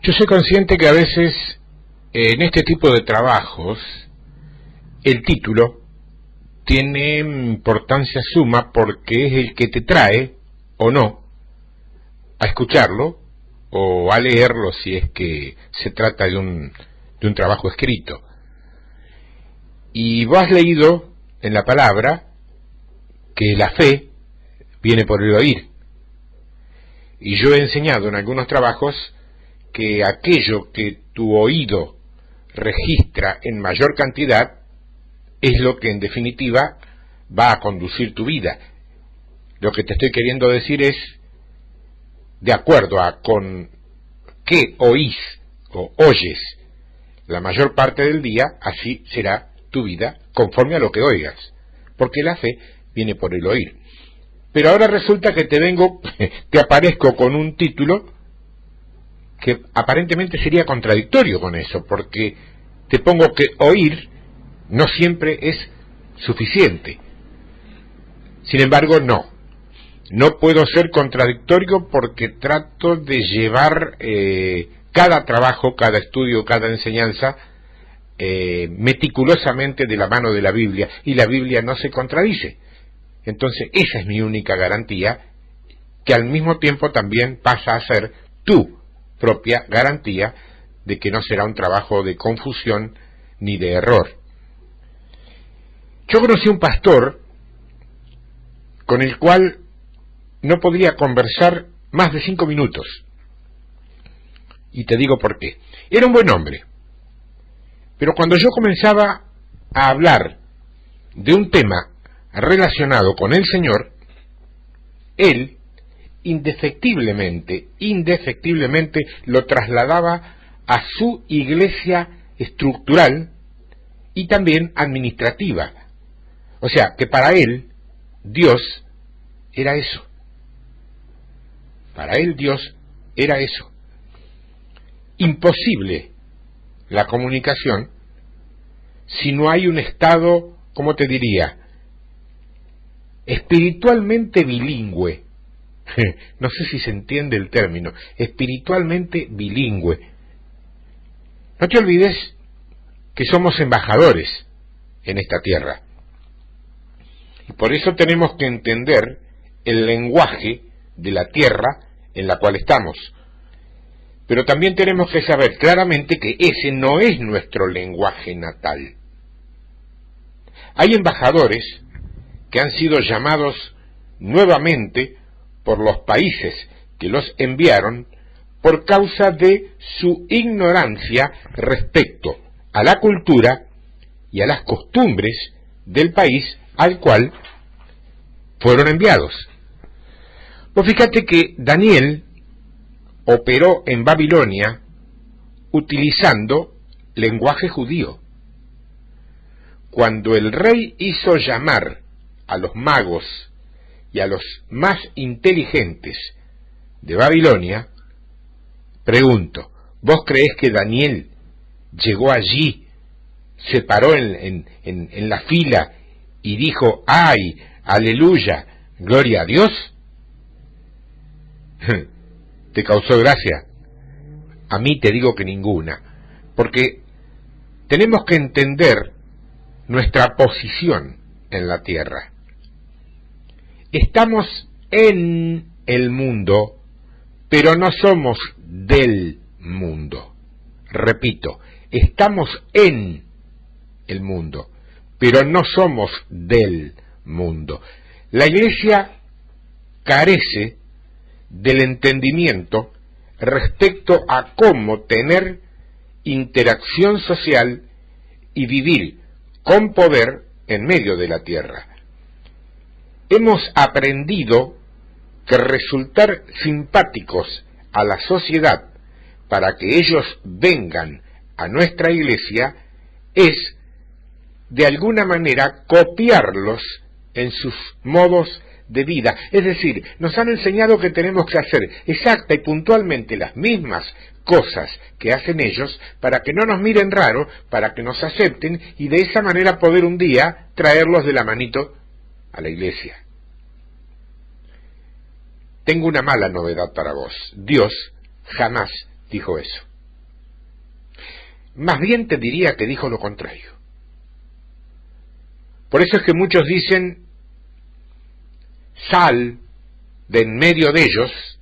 Yo soy consciente que a veces en este tipo de trabajos el título tiene importancia suma porque es el que te trae o no a escucharlo o a leerlo si es que se trata de un trabajo escrito. Y vos has leído en la palabra que la fe viene por el oír. Y yo he enseñado en algunos trabajos que aquello que tu oído registra en mayor cantidad es lo que en definitiva va a conducir tu vida. Lo que te estoy queriendo decir es, de acuerdo a con qué oís o oyes la mayor parte del día, así será tu vida conforme a lo que oigas, porque la fe viene por el oír. Pero ahora resulta que te aparezco con un título que aparentemente sería contradictorio con eso, porque te pongo que oír no siempre es suficiente. Sin embargo, no puedo ser contradictorio porque trato de llevar cada trabajo, cada estudio, cada enseñanza meticulosamente de la mano de la Biblia, y la Biblia no se contradice. Entonces esa es mi única garantía, que al mismo tiempo también pasa a ser tu propia garantía de que no será un trabajo de confusión ni de error. Yo conocí un pastor con el cual no podría conversar más de 5 minutos. Y te digo por qué. Era un buen hombre. Pero cuando yo comenzaba a hablar de un tema relacionado con el Señor, él indefectiblemente lo trasladaba a su iglesia estructural y también administrativa. O sea, que para él Dios era eso. Para él Dios era eso. Imposible la comunicación si no hay un estado, ¿cómo te diría?, espiritualmente bilingüe. No sé si se entiende el término, espiritualmente bilingüe. No te olvides que somos embajadores en esta tierra. Y por eso tenemos que entender el lenguaje de la tierra en la cual estamos. Pero también tenemos que saber claramente que ese no es nuestro lenguaje natal. Hay embajadores que han sido llamados nuevamente por los países que los enviaron por causa de su ignorancia respecto a la cultura y a las costumbres del país al cual fueron enviados. Pues fíjate que Daniel operó en Babilonia utilizando lenguaje judío. Cuando el rey hizo llamar a los magos y a los más inteligentes de Babilonia, pregunto, ¿vos creés que Daniel llegó allí, se paró en la fila y dijo, ¡ay, aleluya, gloria a Dios? ¿Te causó gracia? A mí te digo que ninguna, porque tenemos que entender nuestra posición en la tierra. Estamos en el mundo, pero no somos del mundo. Repito, estamos en el mundo, pero no somos del mundo. La Iglesia carece del entendimiento respecto a cómo tener interacción social y vivir con poder en medio de la tierra. Hemos aprendido que resultar simpáticos a la sociedad para que ellos vengan a nuestra iglesia es, de alguna manera, copiarlos en sus modos de vida. Es decir, nos han enseñado que tenemos que hacer exacta y puntualmente las mismas cosas que hacen ellos para que no nos miren raro, para que nos acepten y de esa manera poder un día traerlos de la manito a la iglesia. Tengo una mala novedad para vos. Dios jamás dijo eso. Más bien te diría que dijo lo contrario. Por eso es que muchos dicen, sal de en medio de ellos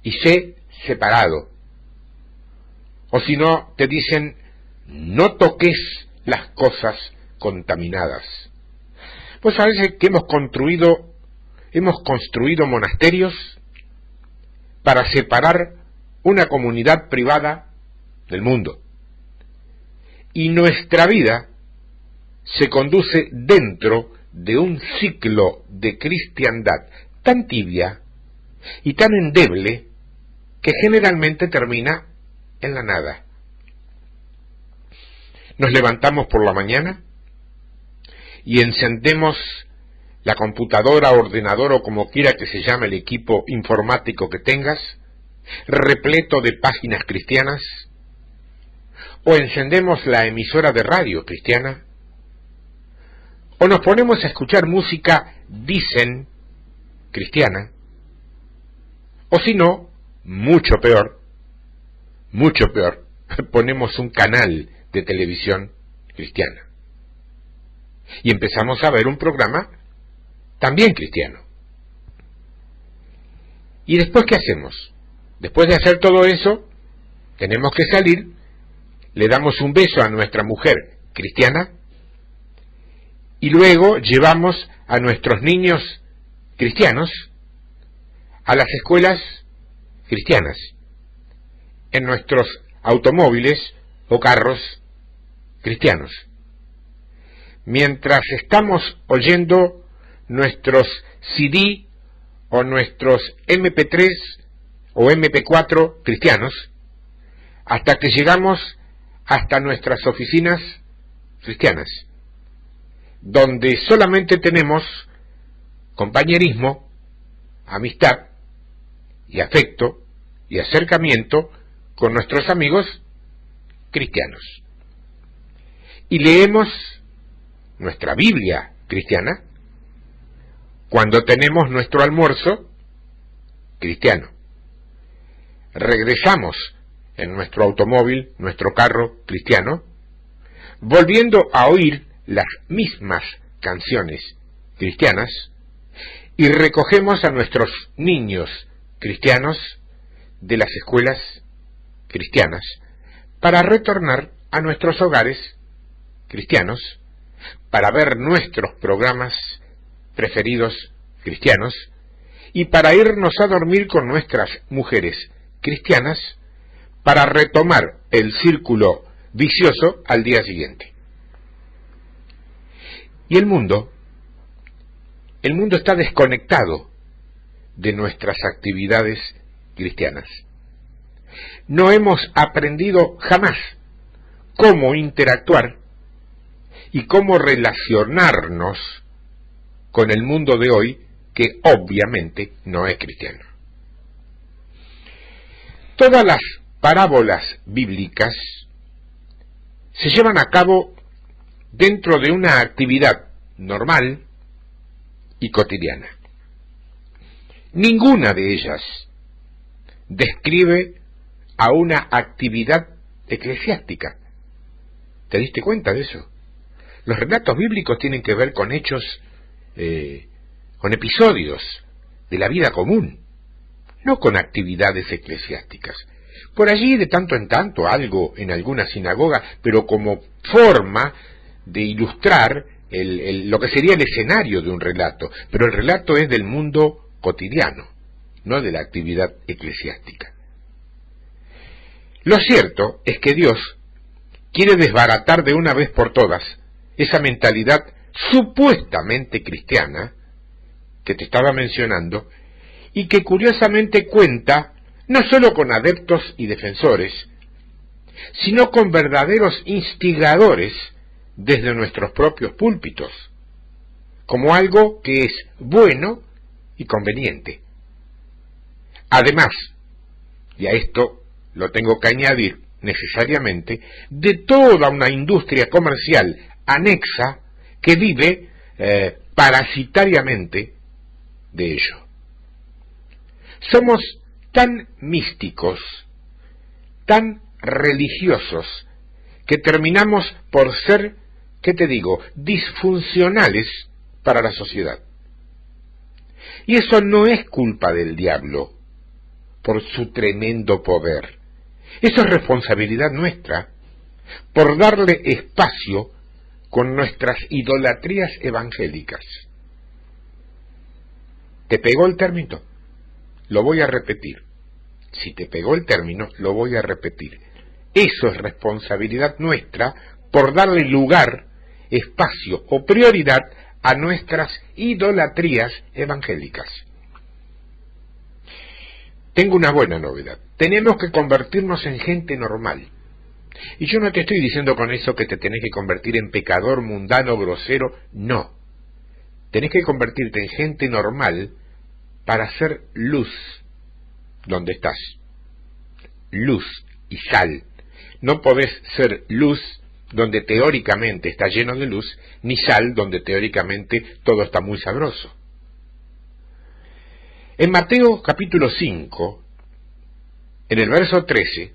y sé separado. O si no, te dicen, no toques las cosas contaminadas. Pues sabes que hemos construido monasterios para separar una comunidad privada del mundo. Y nuestra vida se conduce dentro de un ciclo de cristiandad tan tibia y tan endeble que generalmente termina en la nada. Nos levantamos por la mañana y encendemos la computadora, ordenador o como quiera que se llame el equipo informático que tengas, repleto de páginas cristianas, o encendemos la emisora de radio cristiana, o nos ponemos a escuchar música, dicen, cristiana, o si no, mucho peor, ponemos un canal de televisión cristiana y empezamos a ver un programa también cristiano. ¿Y después qué hacemos? Después de hacer todo eso, tenemos que salir, le damos un beso a nuestra mujer cristiana y luego llevamos a nuestros niños cristianos a las escuelas cristianas, en nuestros automóviles o carros cristianos. Mientras estamos oyendo nuestros CD o nuestros MP3 o MP4 cristianos, hasta que llegamos hasta nuestras oficinas cristianas, donde solamente tenemos compañerismo, amistad y afecto y acercamiento con nuestros amigos cristianos. Y leemos nuestra Biblia cristiana cuando tenemos nuestro almuerzo cristiano. Regresamos en nuestro automóvil, nuestro carro cristiano, volviendo a oír las mismas canciones cristianas, y recogemos a nuestros niños cristianos de las escuelas cristianas para retornar a nuestros hogares cristianos, para ver nuestros programas preferidos cristianos y para irnos a dormir con nuestras mujeres cristianas para retomar el círculo vicioso al día siguiente. Y el mundo está desconectado de nuestras actividades cristianas. No hemos aprendido jamás cómo interactuar y cómo relacionarnos con el mundo de hoy, que obviamente no es cristiano. Todas las parábolas bíblicas se llevan a cabo dentro de una actividad normal y cotidiana. Ninguna de ellas describe a una actividad eclesiástica. ¿Te diste cuenta de eso? Los relatos bíblicos tienen que ver con hechos, con episodios de la vida común, no con actividades eclesiásticas. Por allí de tanto en tanto algo en alguna sinagoga, pero como forma de ilustrar lo que sería el escenario de un relato, pero el relato es del mundo cotidiano, no de la actividad eclesiástica. Lo cierto es que Dios quiere desbaratar de una vez por todas esa mentalidad supuestamente cristiana que te estaba mencionando y que curiosamente cuenta no solo con adeptos y defensores, sino con verdaderos instigadores desde nuestros propios púlpitos, como algo que es bueno y conveniente. Además, y a esto lo tengo que añadir necesariamente, de toda una industria comercial anexa que vive parasitariamente de ello. Somos tan místicos, tan religiosos, que terminamos por ser, ¿qué te digo?, disfuncionales para la sociedad. Y eso no es culpa del diablo por su tremendo poder. Eso es responsabilidad nuestra por darle espacio con nuestras idolatrías evangélicas. ¿Te pegó el término? Lo voy a repetir. Si te pegó el término, lo voy a repetir. Eso es responsabilidad nuestra por darle lugar, espacio o prioridad a nuestras idolatrías evangélicas. Tengo una buena novedad. Tenemos que convertirnos en gente normal. Y yo no te estoy diciendo con eso que te tenés que convertir en pecador, mundano, grosero. No. Tenés que convertirte en gente normal para ser luz donde estás. Luz y sal. No podés ser luz donde teóricamente está lleno de luz, ni sal donde teóricamente todo está muy sabroso. En Mateo capítulo 5, en el verso 13,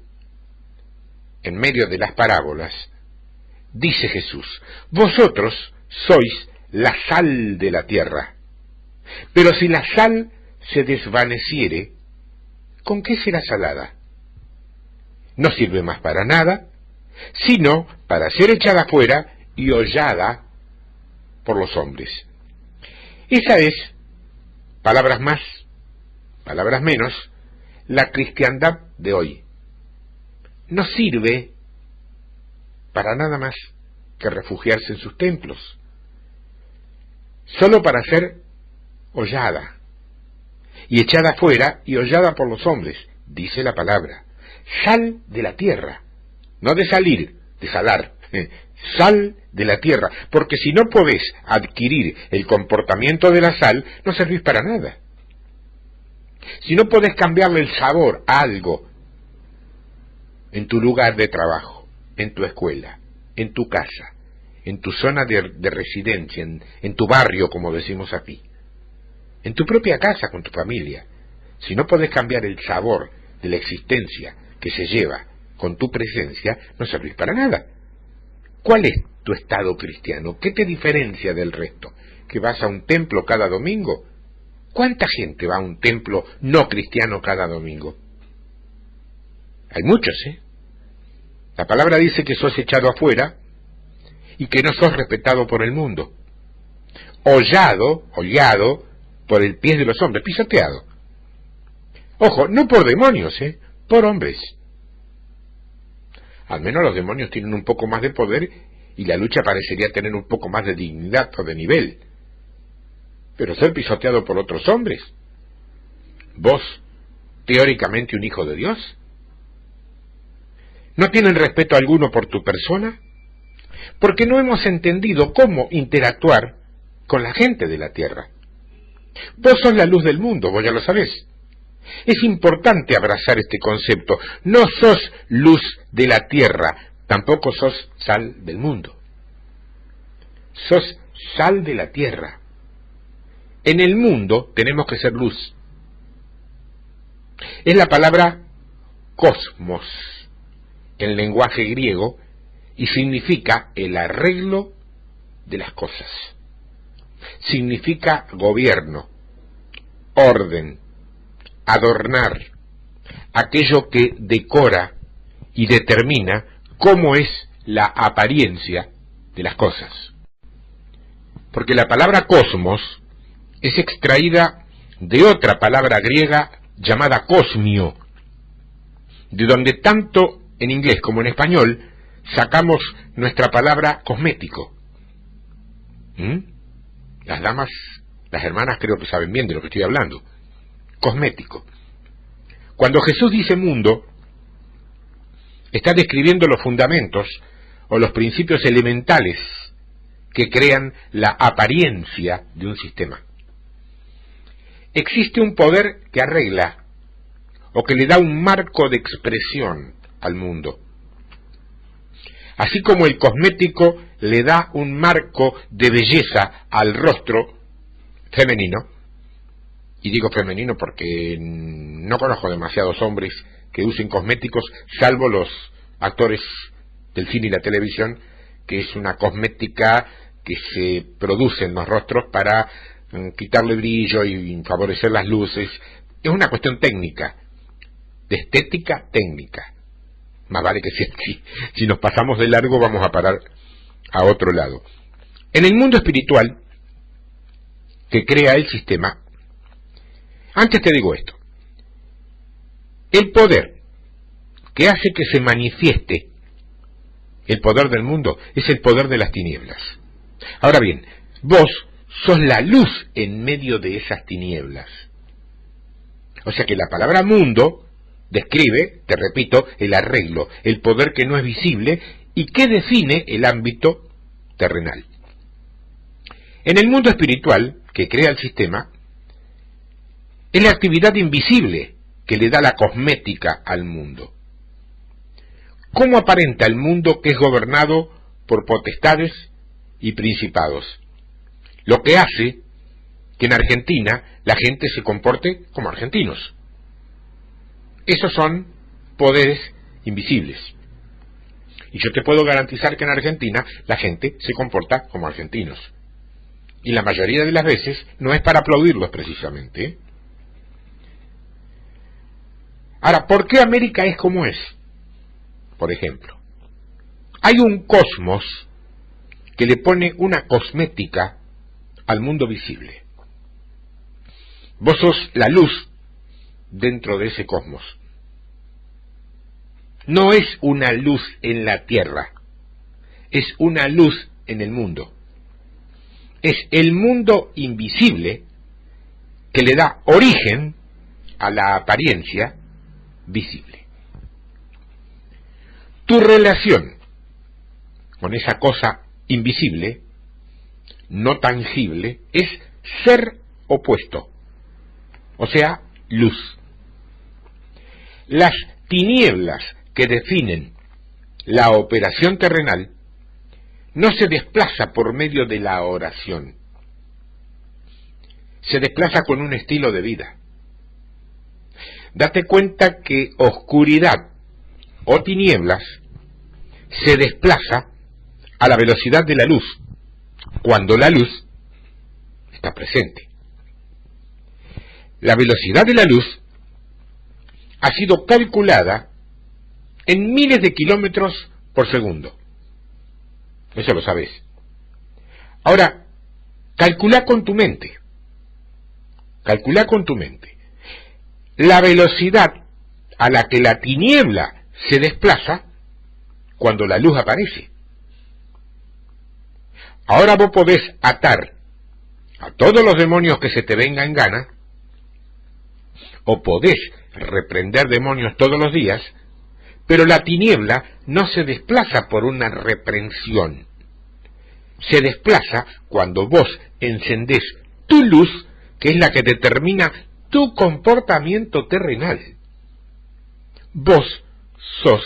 en medio de las parábolas, dice Jesús: vosotros sois la sal de la tierra, pero si la sal se desvaneciere, ¿con qué será salada? No sirve más para nada, sino para ser echada fuera y hollada por los hombres. Esa es, palabras más, palabras menos, la cristiandad de hoy. No sirve para nada más que refugiarse en sus templos, solo para ser hollada, y echada fuera y hollada por los hombres, dice la palabra. Sal de la tierra, no de salir, de salar, sal de la tierra, porque si no podés adquirir el comportamiento de la sal, no servís para nada. Si no podés cambiarle el sabor a algo en tu lugar de trabajo, en tu escuela, en tu casa, en tu zona de residencia, en tu barrio, como decimos aquí, en tu propia casa con tu familia, si no podés cambiar el sabor de la existencia que se lleva con tu presencia, no servís para nada. ¿Cuál es tu estado cristiano? ¿Qué te diferencia del resto? ¿Que vas a un templo cada domingo? ¿Cuánta gente va a un templo no cristiano cada domingo? Hay muchos, ¿eh? La palabra dice que sos echado afuera y que no sos respetado por el mundo. Hollado por el pie de los hombres, pisoteado. Ojo, no por demonios, por hombres. Al menos los demonios tienen un poco más de poder y la lucha parecería tener un poco más de dignidad o de nivel. Pero ser pisoteado por otros hombres, vos, teóricamente un hijo de Dios, ¿no tienen respeto alguno por tu persona? Porque no hemos entendido cómo interactuar con la gente de la tierra. Vos sos la luz del mundo, vos ya lo sabés. Es importante abrazar este concepto. No sos luz de la tierra, tampoco sos sal del mundo. Sos sal de la tierra. En el mundo tenemos que ser luz. Es la palabra cosmos, en lenguaje griego, y significa el arreglo de las cosas. Significa gobierno, orden, adornar, aquello que decora y determina cómo es la apariencia de las cosas. Porque la palabra cosmos es extraída de otra palabra griega llamada cosmio, de donde tanto en inglés como en español sacamos nuestra palabra cosmético. Las damas, las hermanas creo que saben bien de lo que estoy hablando. Cosmético. Cuando Jesús dice mundo, está describiendo los fundamentos o los principios elementales que crean la apariencia de un sistema. Existe un poder que arregla o que le da un marco de expresión al mundo. Así como el cosmético le da un marco de belleza al rostro femenino, y digo femenino porque no conozco demasiados hombres que usen cosméticos, salvo los actores del cine y la televisión, que es una cosmética que se produce en los rostros para quitarle brillo y favorecer las luces. Es una cuestión técnica, de estética técnica. Más vale que si nos pasamos de largo vamos a parar a otro lado. En el mundo espiritual que crea el sistema, antes te digo esto, el poder que hace que se manifieste el poder del mundo es el poder de las tinieblas. Ahora bien, vos sos la luz en medio de esas tinieblas. O sea que la palabra mundo describe, te repito, el arreglo, el poder que no es visible y que define el ámbito terrenal. En el mundo espiritual que crea el sistema, es la actividad invisible que le da la cosmética al mundo. ¿Cómo aparenta el mundo que es gobernado por potestades y principados? Lo que hace que en Argentina la gente se comporte como argentinos. Esos son poderes invisibles. Y yo te puedo garantizar que en Argentina la gente se comporta como argentinos. Y la mayoría de las veces no es para aplaudirlos precisamente, ¿eh? Ahora, ¿por qué América es como es? Por ejemplo, hay un cosmos que le pone una cosmética al mundo visible. Vos sos la luz dentro de ese cosmos. No es una luz en la tierra, es una luz en el mundo. Es el mundo invisible que le da origen a la apariencia visible. Tu relación con esa cosa invisible, no tangible, es ser opuesto, o sea, luz. Las tinieblas que definen la operación terrenal no se desplaza por medio de la oración, se desplaza con un estilo de vida. Date cuenta que oscuridad o tinieblas se desplaza a la velocidad de la luz, cuando la luz está presente. La velocidad de la luz ha sido calculada en miles de kilómetros por segundo. Eso lo sabes. Ahora, calcula con tu mente. Calcula con tu mente. La velocidad a la que la tiniebla se desplaza cuando la luz aparece. Ahora vos podés atar a todos los demonios que se te venga en gana, o podés reprender demonios todos los días, pero la tiniebla no se desplaza por una reprensión. Se desplaza cuando vos encendés tu luz, que es la que determina tu comportamiento terrenal. Vos sos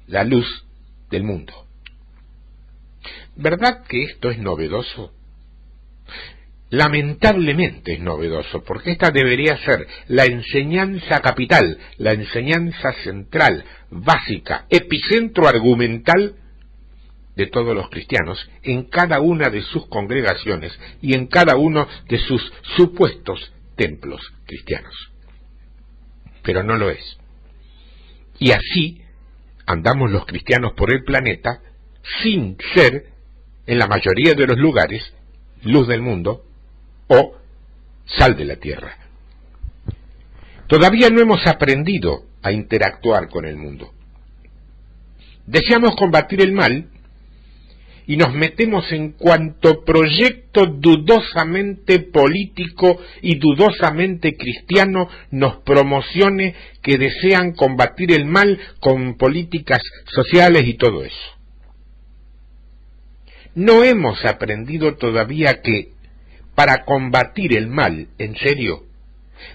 la luz del mundo. ¿Verdad que esto es novedoso? Lamentablemente es novedoso, porque esta debería ser la enseñanza capital, la enseñanza central, básica, epicentro argumental de todos los cristianos, en cada una de sus congregaciones y en cada uno de sus supuestos templos cristianos. Pero no lo es. Y así andamos los cristianos por el planeta sin ser, en la mayoría de los lugares, luz del mundo o sal de la tierra. Todavía no hemos aprendido a interactuar con el mundo. Deseamos combatir el mal y nos metemos en cuanto proyecto dudosamente político y dudosamente cristiano nos promocione que desean combatir el mal con políticas sociales y todo eso. No hemos aprendido todavía que para combatir el mal, en serio,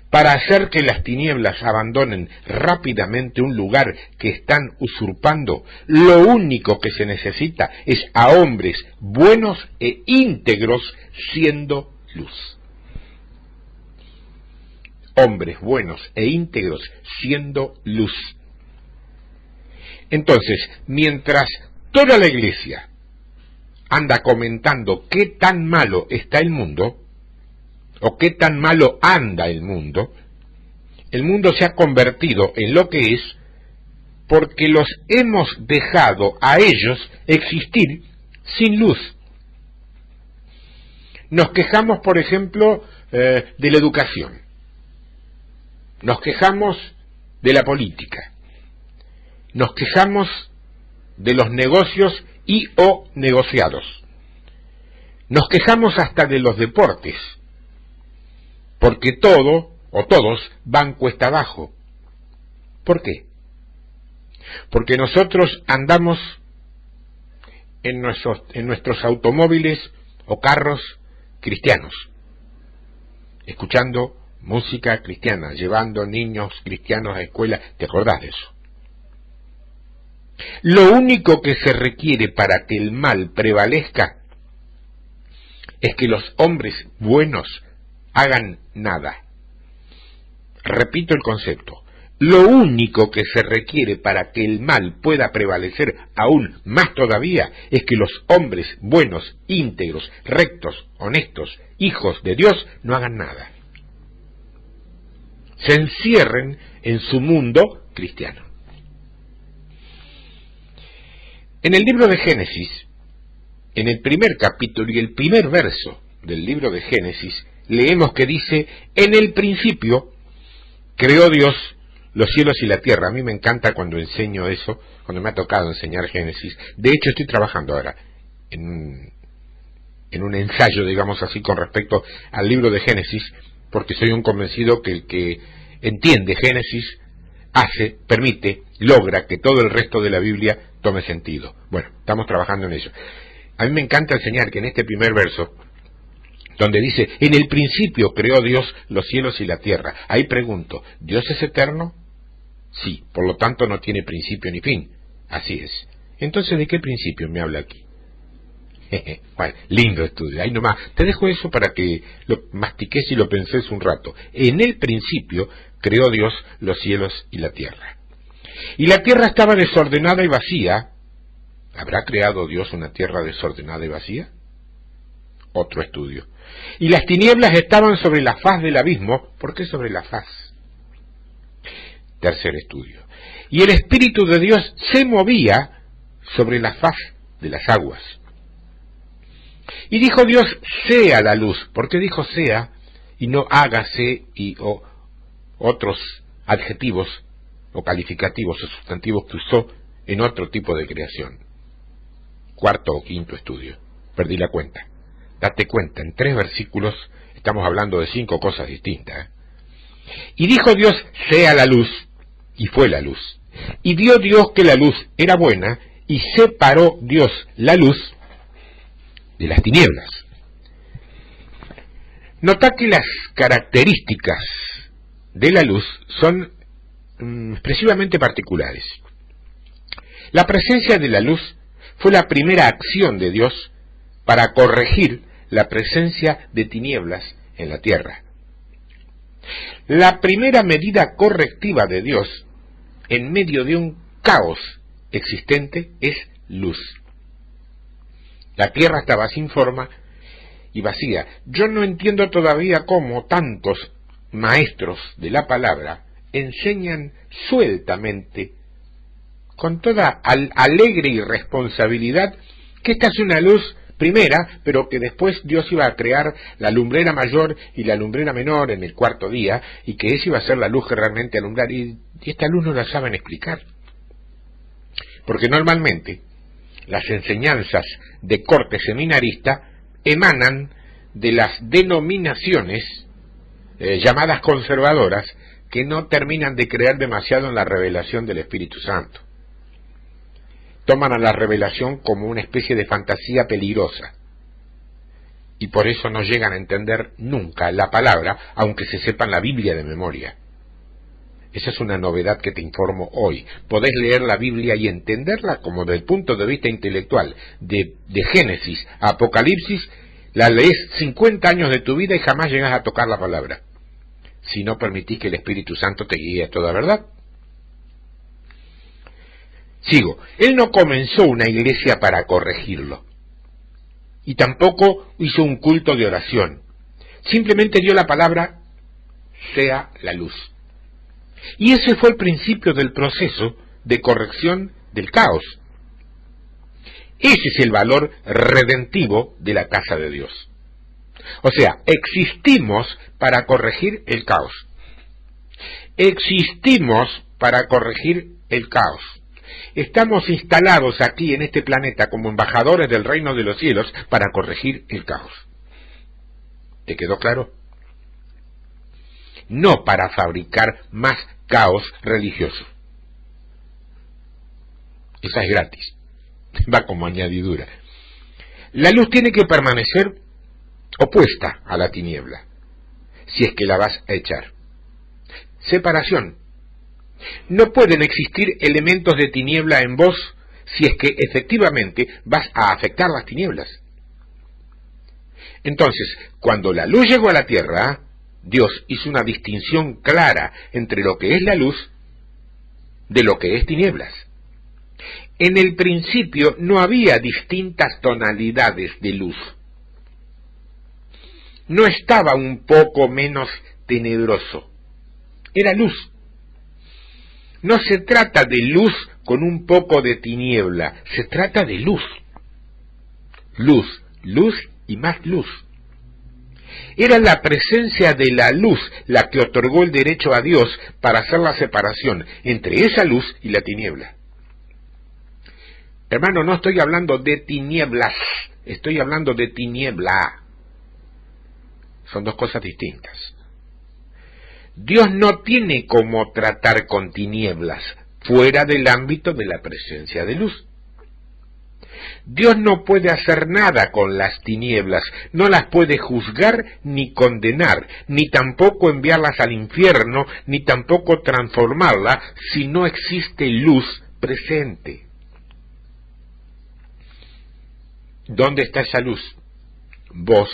para hacer que las tinieblas abandonen rápidamente un lugar que están usurpando, lo único que se necesita es a hombres buenos e íntegros siendo luz. Hombres buenos e íntegros siendo luz. Entonces, mientras toda la iglesia anda comentando qué tan malo está el mundo, o qué tan malo anda el mundo se ha convertido en lo que es porque los hemos dejado a ellos existir sin luz. Nos quejamos, por ejemplo, de la educación. Nos quejamos de la política. Nos quejamos de los negocios y o negociados. Nos quejamos hasta de los deportes, porque todo o todos van cuesta abajo. ¿Por qué? Porque nosotros andamos en nuestros automóviles o carros cristianos, escuchando música cristiana, llevando niños cristianos a escuela. ¿Te acordás de eso? Lo único que se requiere para que el mal prevalezca es que los hombres buenos hagan nada. Repito el concepto. Lo único que se requiere para que el mal pueda prevalecer aún más todavía es que los hombres buenos, íntegros, rectos, honestos, hijos de Dios, no hagan nada. Se encierren en su mundo cristiano. En el libro de Génesis, en el primer capítulo y el primer verso del libro de Génesis, leemos que dice: en el principio creó Dios los cielos y la tierra. A mí me encanta cuando enseño eso, cuando me ha tocado enseñar Génesis. De hecho, estoy trabajando ahora en un ensayo, digamos así, con respecto al libro de Génesis, porque soy un convencido que el que entiende Génesis permite, logra que todo el resto de la Biblia tome sentido. Bueno, estamos trabajando en eso. A mí me encanta enseñar que en este primer verso, donde dice: en el principio creó Dios los cielos y la tierra. Ahí pregunto, ¿Dios es eterno? Sí, por lo tanto no tiene principio ni fin. Así es. Entonces, ¿de qué principio me habla aquí? Bueno, lindo estudio. Ahí nomás. Te dejo eso para que lo mastiques y lo penses un rato. En el principio creó Dios los cielos y la tierra. Y la tierra estaba desordenada y vacía. ¿Habrá creado Dios una tierra desordenada y vacía? Otro estudio. Y las tinieblas estaban sobre la faz del abismo. ¿Por qué sobre la faz? Tercer estudio. Y el Espíritu de Dios se movía sobre la faz de las aguas. Y dijo Dios: sea la luz. ¿Por qué dijo sea y no hágase y o otros adjetivos o calificativos o sustantivos que usó en otro tipo de creación? Cuarto o quinto estudio. Perdí la cuenta. Date cuenta, en 3 versículos estamos hablando de 5 cosas distintas. Y dijo Dios: sea la luz, y fue la luz. Y vio Dios que la luz era buena, y separó Dios la luz de las tinieblas. Nota que las características de la luz son expresivamente particulares. La presencia de la luz fue la primera acción de Dios para corregir la presencia de tinieblas en la tierra. La primera medida correctiva de Dios en medio de un caos existente es luz. La tierra estaba sin forma y vacía. Yo no entiendo todavía cómo tantos maestros de la palabra enseñan sueltamente, con toda alegre irresponsabilidad, que esta es una luz primera, pero que después Dios iba a crear la lumbrera mayor y la lumbrera menor en el cuarto día, y que esa iba a ser la luz que realmente alumbrar, y esta luz no la saben explicar. Porque normalmente las enseñanzas de corte seminarista emanan de las denominaciones llamadas conservadoras, que no terminan de creer demasiado en la revelación del Espíritu Santo. Toman a la revelación como una especie de fantasía peligrosa, y por eso no llegan a entender nunca la palabra, aunque se sepan la Biblia de memoria. Esa es una novedad que te informo hoy. Podés leer la Biblia y entenderla como desde el punto de vista intelectual, de Génesis a Apocalipsis. La lees 50 años de tu vida y jamás llegas a tocar la palabra, si no permitís que el Espíritu Santo te guíe a toda verdad. Sigo. Él no comenzó una iglesia para corregirlo. Y tampoco hizo un culto de oración. Simplemente dio la palabra, sea la luz. Y ese fue el principio del proceso de corrección del caos. Ese es el valor redentivo de la casa de Dios. O sea, existimos para corregir el caos. Existimos para corregir el caos. Estamos instalados aquí en este planeta como embajadores del reino de los cielos para corregir el caos. ¿Te quedó claro? No para fabricar más caos religioso. Esa es gratis. Va como añadidura. La luz tiene que permanecer opuesta a la tiniebla, si es que la vas a echar. Separación. No pueden existir elementos de tiniebla en vos si es que efectivamente vas a afectar las tinieblas. Entonces, cuando la luz llegó a la tierra, Dios hizo una distinción clara entre lo que es la luz de lo que es tinieblas. En el principio no había distintas tonalidades de luz. No estaba un poco menos tenebroso. Era luz. No se trata de luz con un poco de tiniebla, se trata de luz. Luz, luz y más luz. Era la presencia de la luz la que otorgó el derecho a Dios para hacer la separación entre esa luz y la tiniebla. Hermano, no estoy hablando de tinieblas, estoy hablando de tiniebla. Son dos cosas distintas. Dios no tiene cómo tratar con tinieblas fuera del ámbito de la presencia de luz. Dios no puede hacer nada con las tinieblas, no las puede juzgar ni condenar, ni tampoco enviarlas al infierno, ni tampoco transformarlas si no existe luz presente. ¿Dónde está esa luz? Vos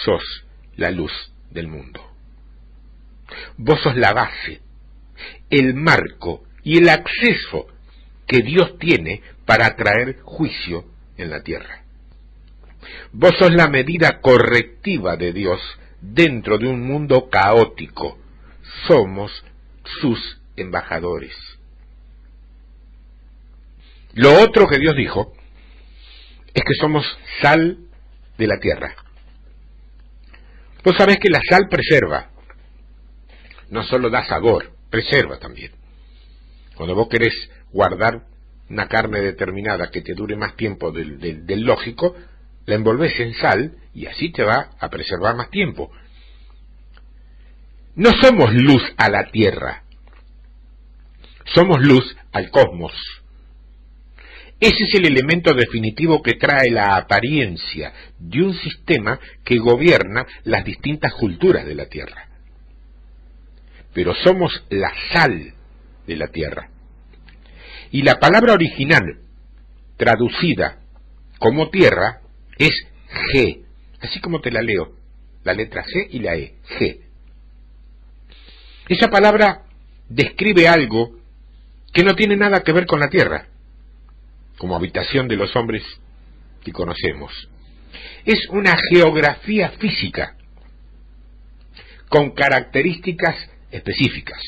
sos la luz del mundo. Vos sos la base, el marco y el acceso que Dios tiene para traer juicio en la tierra. Vos sos la medida correctiva de Dios dentro de un mundo caótico. Somos sus embajadores. Lo otro que Dios dijo es que somos sal de la tierra. Vos sabés que la sal preserva. No solo da sabor, preserva también. Cuando vos querés guardar una carne determinada que te dure más tiempo del lógico, la envolvés en sal y así te va a preservar más tiempo. No somos luz a la tierra, somos luz al cosmos. Ese es el elemento definitivo que trae la apariencia de un sistema que gobierna las distintas culturas de la tierra. Pero somos la sal de la tierra. Y la palabra original, traducida como tierra, es G, así como te la leo, la letra C y la E, G. Esa palabra describe algo que no tiene nada que ver con la tierra, como habitación de los hombres que conocemos. Es una geografía física, con características específicas.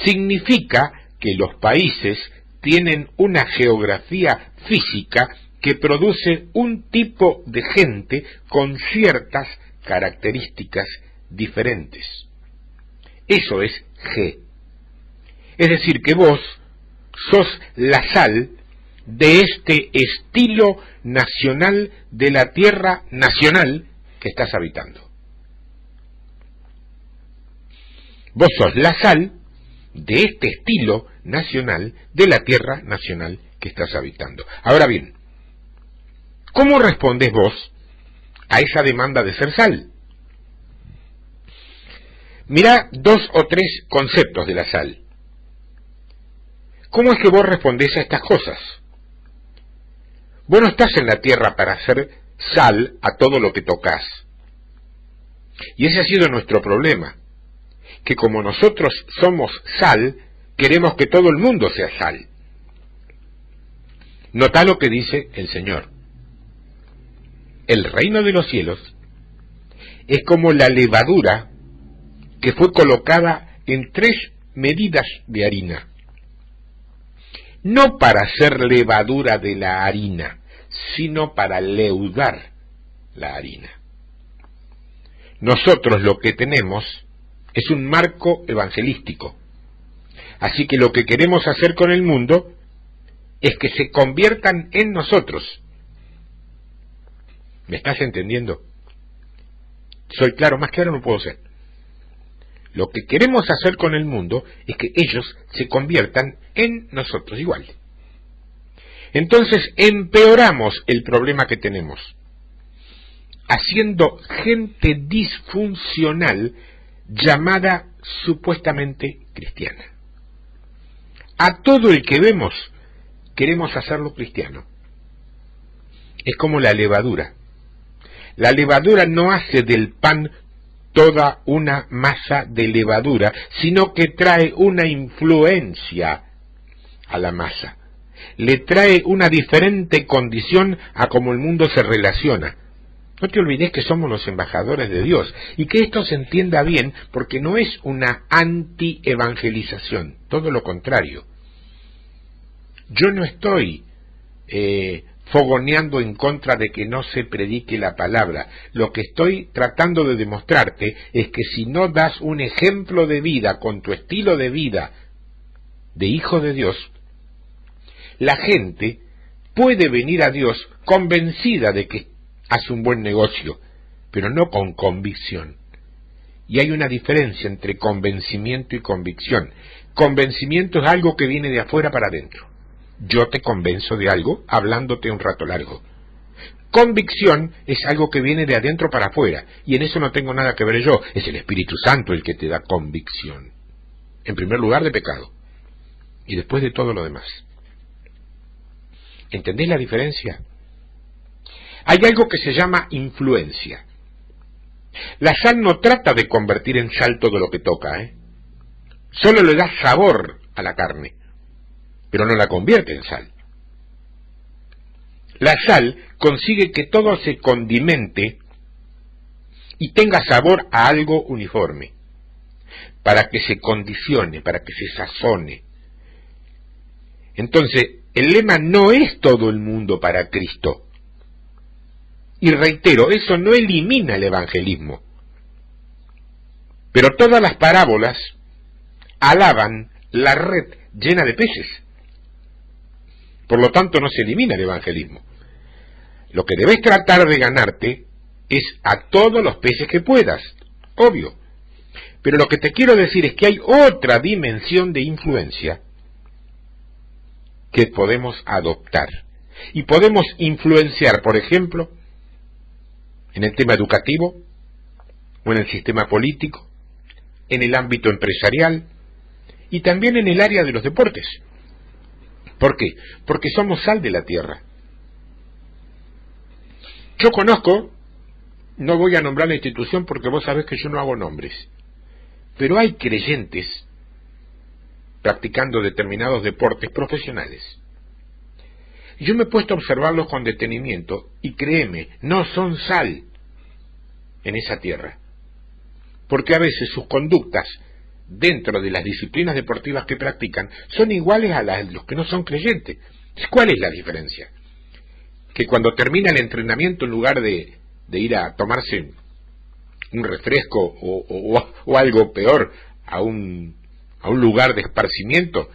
Significa que los países tienen una geografía física que produce un tipo de gente con ciertas características diferentes. Eso es G. Es decir, que vos sos la sal de este estilo nacional de la tierra nacional que estás habitando. Vos sos la sal de este estilo nacional de la tierra nacional que estás habitando. Ahora bien, ¿cómo respondés vos a esa demanda de ser sal? Mirá 2 o 3 conceptos de la sal. ¿Cómo es que vos respondés a estas cosas? Vos no estás en la tierra para hacer sal a todo lo que tocas. Y ese ha sido nuestro problema, que como nosotros somos sal, queremos que todo el mundo sea sal. Nota lo que dice el Señor. El reino de los cielos es como la levadura que fue colocada en 3 medidas de harina, no para hacer levadura de la harina, sino para leudar la harina. Nosotros lo que tenemos es un marco evangelístico, así que lo que queremos hacer con el mundo es que se conviertan en nosotros. ¿Me estás entendiendo? Soy claro, más claro no puedo ser. Lo que queremos hacer con el mundo es que ellos se conviertan en nosotros igual. Entonces empeoramos el problema que tenemos, haciendo gente disfuncional llamada supuestamente cristiana. A todo el que vemos queremos hacerlo cristiano. Es como la levadura. La levadura no hace del pan toda una masa de levadura, sino que trae una influencia a la masa. Le trae una diferente condición a cómo el mundo se relaciona. No te olvides que somos los embajadores de Dios, y que esto se entienda bien, porque no es una anti-evangelización, todo lo contrario. Yo no estoy fogoneando en contra de que no se predique la palabra. Lo que estoy tratando de demostrarte es que si no das un ejemplo de vida con tu estilo de vida de hijo de Dios, la gente puede venir a Dios convencida de que hace un buen negocio, pero no con convicción. Y hay una diferencia entre convencimiento y convicción. Convencimiento es algo que viene de afuera para adentro. Yo te convenzo de algo hablándote un rato largo. Convicción es algo que viene de adentro para afuera, y en eso no tengo nada que ver yo. Es el Espíritu Santo el que te da convicción. En primer lugar de pecado, y después de todo lo demás. ¿Entendés la diferencia? Hay algo que se llama influencia. La sal no trata de convertir en sal todo lo que toca, Solo le da sabor a la carne, pero no la convierte en sal. La sal consigue que todo se condimente y tenga sabor a algo uniforme, para que se condicione, para que se sazone. Entonces, el lema no es todo el mundo para Cristo. Y reitero, eso no elimina el evangelismo. Pero todas las parábolas alaban la red llena de peces. Por lo tanto, no se elimina el evangelismo. Lo que debes tratar de ganarte es a todos los peces que puedas, obvio. Pero lo que te quiero decir es que hay otra dimensión de influencia que podemos adoptar. Y podemos influenciar, por ejemplo, en el tema educativo, o en el sistema político, en el ámbito empresarial, y también en el área de los deportes. ¿Por qué? Porque somos sal de la tierra. Yo conozco, no voy a nombrar la institución porque vos sabés que yo no hago nombres, pero hay creyentes practicando determinados deportes profesionales. Yo me he puesto a observarlos con detenimiento y créeme, no son sal en esa tierra, porque a veces sus conductas dentro de las disciplinas deportivas que practican son iguales a las de los que no son creyentes. ¿Cuál es la diferencia? Que cuando termina el entrenamiento, en lugar de ir a tomarse un refresco o algo peor a un lugar de esparcimiento,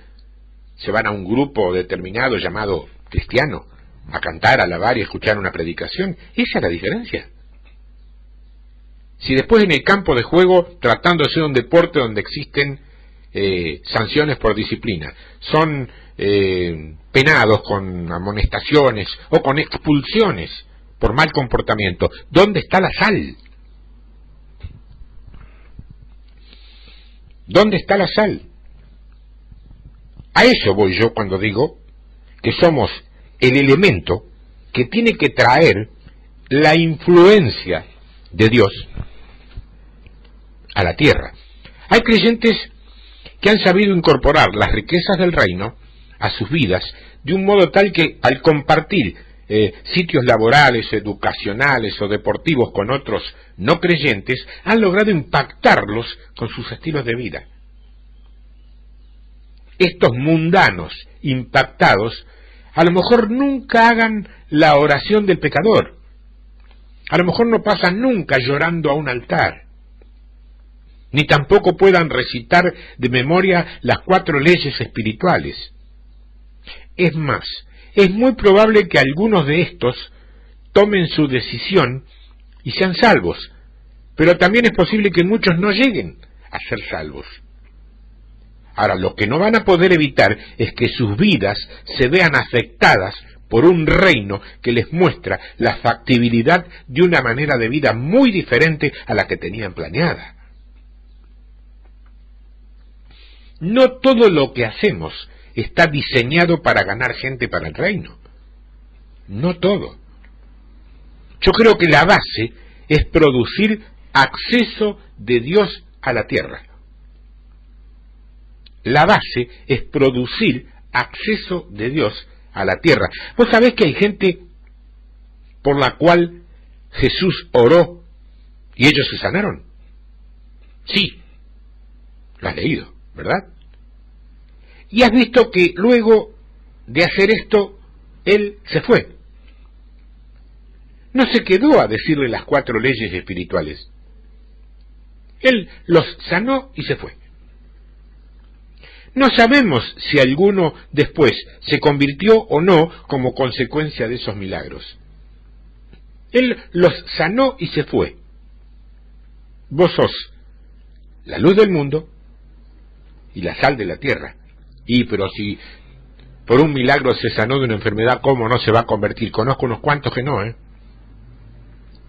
se van a un grupo determinado llamado cristiano a cantar, a alabar y a escuchar una predicación. Esa es la diferencia. Si después en el campo de juego, tratando de ser un deporte donde existen sanciones por disciplina, son penados con amonestaciones o con expulsiones por mal comportamiento, ¿dónde está la sal? ¿Dónde está la sal? A eso voy yo cuando digo que somos el elemento que tiene que traer la influencia de Dios a la tierra. Hay creyentes que han sabido incorporar las riquezas del reino a sus vidas de un modo tal que al compartir sitios laborales, educacionales o deportivos con otros no creyentes, han logrado impactarlos con sus estilos de vida. Estos mundanos impactados a lo mejor nunca hagan la oración del pecador, a lo mejor no pasan nunca llorando a un altar, ni tampoco puedan recitar de memoria las 4 leyes espirituales. Es más, es muy probable que algunos de estos tomen su decisión y sean salvos, pero también es posible que muchos no lleguen a ser salvos. Ahora, lo que no van a poder evitar es que sus vidas se vean afectadas por un reino que les muestra la factibilidad de una manera de vida muy diferente a la que tenían planeada. No todo lo que hacemos está diseñado para ganar gente para el reino. No todo. Yo creo que la base es producir acceso de Dios a la tierra. La base es producir acceso de Dios a la tierra. ¿Vos sabés que hay gente por la cual Jesús oró y ellos se sanaron? Sí, lo has leído, ¿verdad? Y has visto que luego de hacer esto, él se fue. No se quedó a decirle las 4 leyes espirituales. Él los sanó y se fue. No sabemos si alguno después se convirtió o no como consecuencia de esos milagros. Él los sanó y se fue. Vos sos la luz del mundo y la sal de la tierra. Pero si por un milagro se sanó de una enfermedad, ¿cómo no se va a convertir? Conozco unos cuantos que no,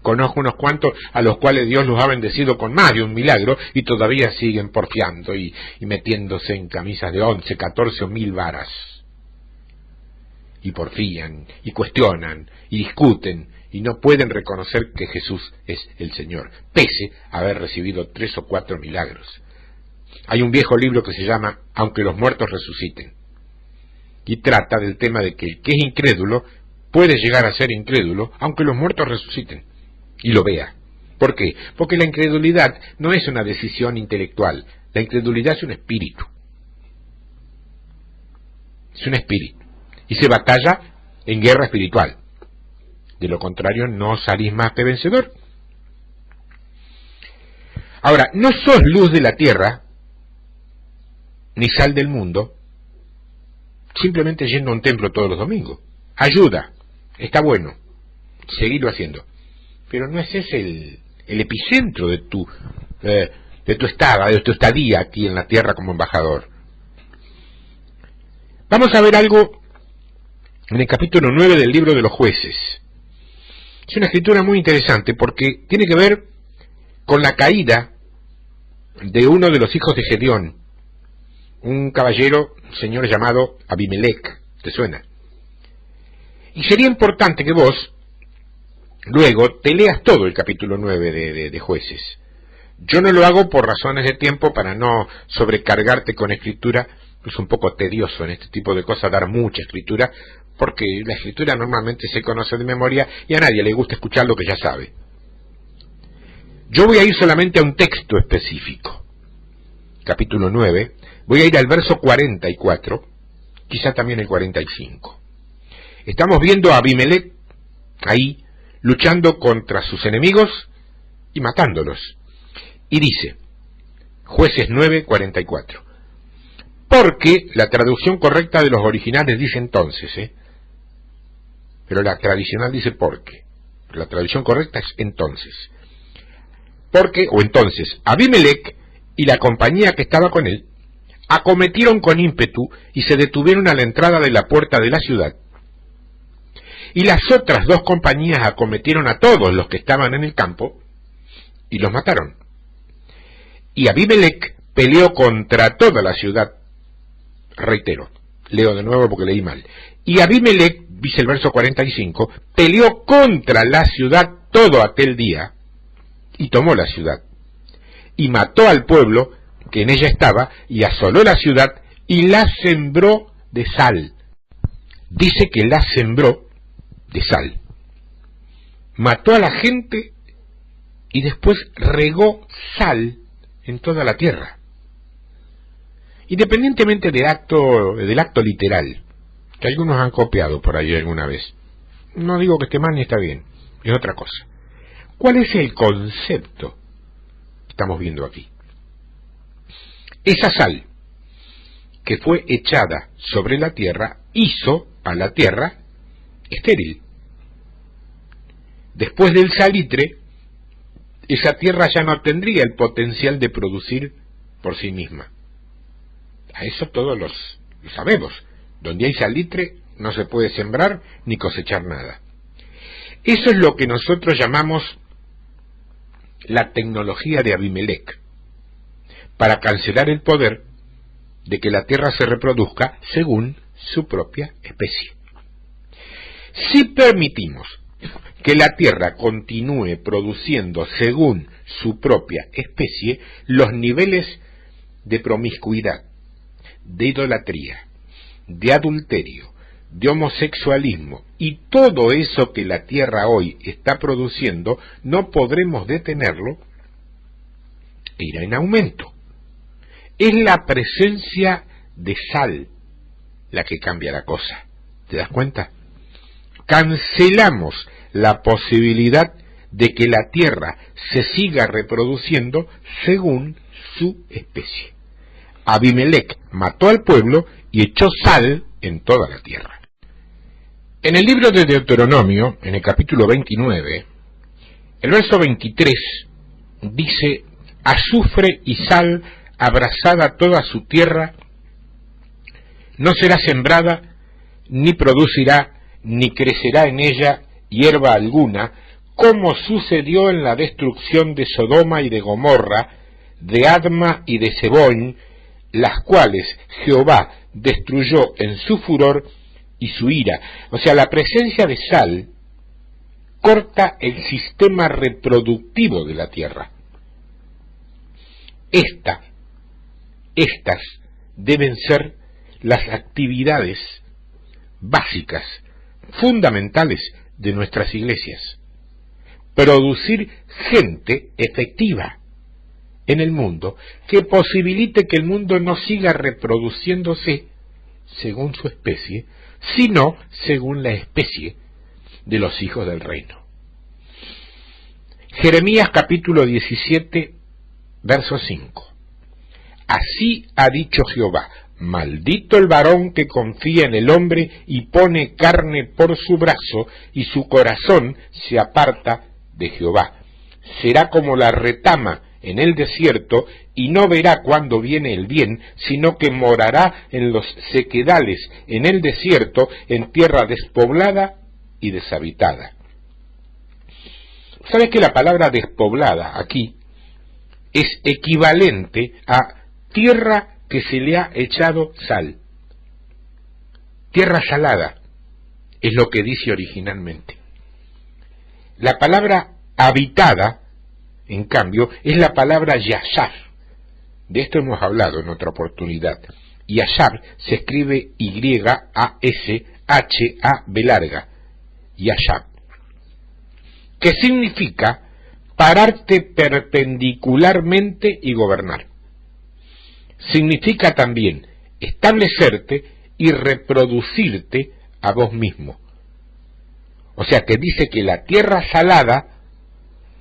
Conozco unos cuantos a los cuales Dios los ha bendecido con más de un milagro y todavía siguen porfiando y metiéndose en camisas de 11, 14 o 1000 varas. Y porfían, y cuestionan, y discuten, y no pueden reconocer que Jesús es el Señor, pese a haber recibido 3 o 4 milagros. Hay un viejo libro que se llama Aunque los muertos resuciten, y trata del tema de que el que es incrédulo puede llegar a ser incrédulo aunque los muertos resuciten y lo vea. ¿Por qué? Porque la incredulidad no es una decisión intelectual, la incredulidad es un espíritu. Es un espíritu. Y se batalla en guerra espiritual. De lo contrario, no salís más que vencedor. Ahora, no sos luz de la tierra, ni sal del mundo, simplemente yendo a un templo todos los domingos. Ayuda, está bueno, seguirlo haciendo. Pero no es ese el epicentro de tu estadía aquí en la tierra como embajador. Vamos a ver algo en el capítulo 9 del libro de los Jueces. Es una escritura muy interesante porque tiene que ver con la caída de uno de los hijos de Gedeón, un caballero, señor llamado Abimelec. ¿Te suena? Y sería importante que vos luego te leas todo el capítulo 9 de Jueces. Yo no lo hago por razones de tiempo, para no sobrecargarte con escritura. Es un poco tedioso en este tipo de cosas dar mucha escritura, porque la escritura normalmente se conoce de memoria y a nadie le gusta escuchar lo que ya sabe. Yo voy a ir solamente a un texto específico. Capítulo 9, voy a ir al verso 44, quizá también el 45. Estamos viendo a Abimelec ahí luchando contra sus enemigos y matándolos. Y dice, Jueces 9, 44. Porque la traducción correcta de los originales dice entonces, pero la tradicional dice porque. La traducción correcta es entonces. Porque, o entonces, Abimelec y la compañía que estaba con él acometieron con ímpetu y se detuvieron a la entrada de la puerta de la ciudad. Y las otras 2 compañías acometieron a todos los que estaban en el campo y los mataron. Y Abimelec peleó contra toda la ciudad. Reitero, leo de nuevo porque leí mal. Y Abimelec, dice el verso 45, peleó contra la ciudad todo aquel día y tomó la ciudad. Y mató al pueblo que en ella estaba y asoló la ciudad y la sembró de sal. Dice que la sembró de sal. Mató a la gente y después regó sal en toda la tierra. Independientemente del acto literal, que algunos han copiado por ahí alguna vez. No digo que esté mal ni está bien, es otra cosa. ¿Cuál es el concepto que estamos viendo aquí? Esa sal que fue echada sobre la tierra hizo a la tierra estéril. Después del salitre, esa tierra ya no tendría el potencial de producir por sí misma. A eso todos lo sabemos. Donde hay salitre no se puede sembrar ni cosechar nada. Eso es lo que nosotros llamamos la tecnología de Abimelech, para cancelar el poder de que la tierra se reproduzca según su propia especie. Si permitimos que la tierra continúe produciendo según su propia especie, los niveles de promiscuidad, de idolatría, de adulterio, de homosexualismo y todo eso que la tierra hoy está produciendo, no podremos detenerlo e irá en aumento. Es la presencia de sal la que cambia la cosa. ¿Te das cuenta? Cancelamos la posibilidad de que la tierra se siga reproduciendo según su especie. Abimelech mató al pueblo y echó sal en toda la tierra. En el libro de Deuteronomio, en el capítulo 29, el verso 23 dice: azufre y sal abrazada toda su tierra, no será sembrada, ni producirá, ni crecerá en ella hierba alguna, como sucedió en la destrucción de Sodoma y de Gomorra, de Adma y de Zeboim, las cuales Jehová destruyó en su furor y su ira. O sea, la presencia de sal corta el sistema reproductivo de la tierra. Estas deben ser las actividades básicas, fundamentales de nuestras iglesias. Producir gente efectiva en el mundo que posibilite que el mundo no siga reproduciéndose según su especie, sino según la especie de los hijos del reino. Jeremías capítulo 17, verso 5. Así ha dicho Jehová: maldito el varón que confía en el hombre y pone carne por su brazo, y su corazón se aparta de Jehová. Será como la retama en el desierto, y no verá cuándo viene el bien, sino que morará en los sequedales, en el desierto, en tierra despoblada y deshabitada. ¿Sabes que la palabra despoblada aquí es equivalente a tierra que se le ha echado sal? Tierra salada es lo que dice originalmente. La palabra habitada, en cambio, es la palabra yashar. De esto hemos hablado en otra oportunidad. Yashar se escribe Y-A-S-H-A-B larga. Yashar. Que significa pararte perpendicularmente y gobernar. Significa también establecerte y reproducirte a vos mismo. O sea que dice que la tierra salada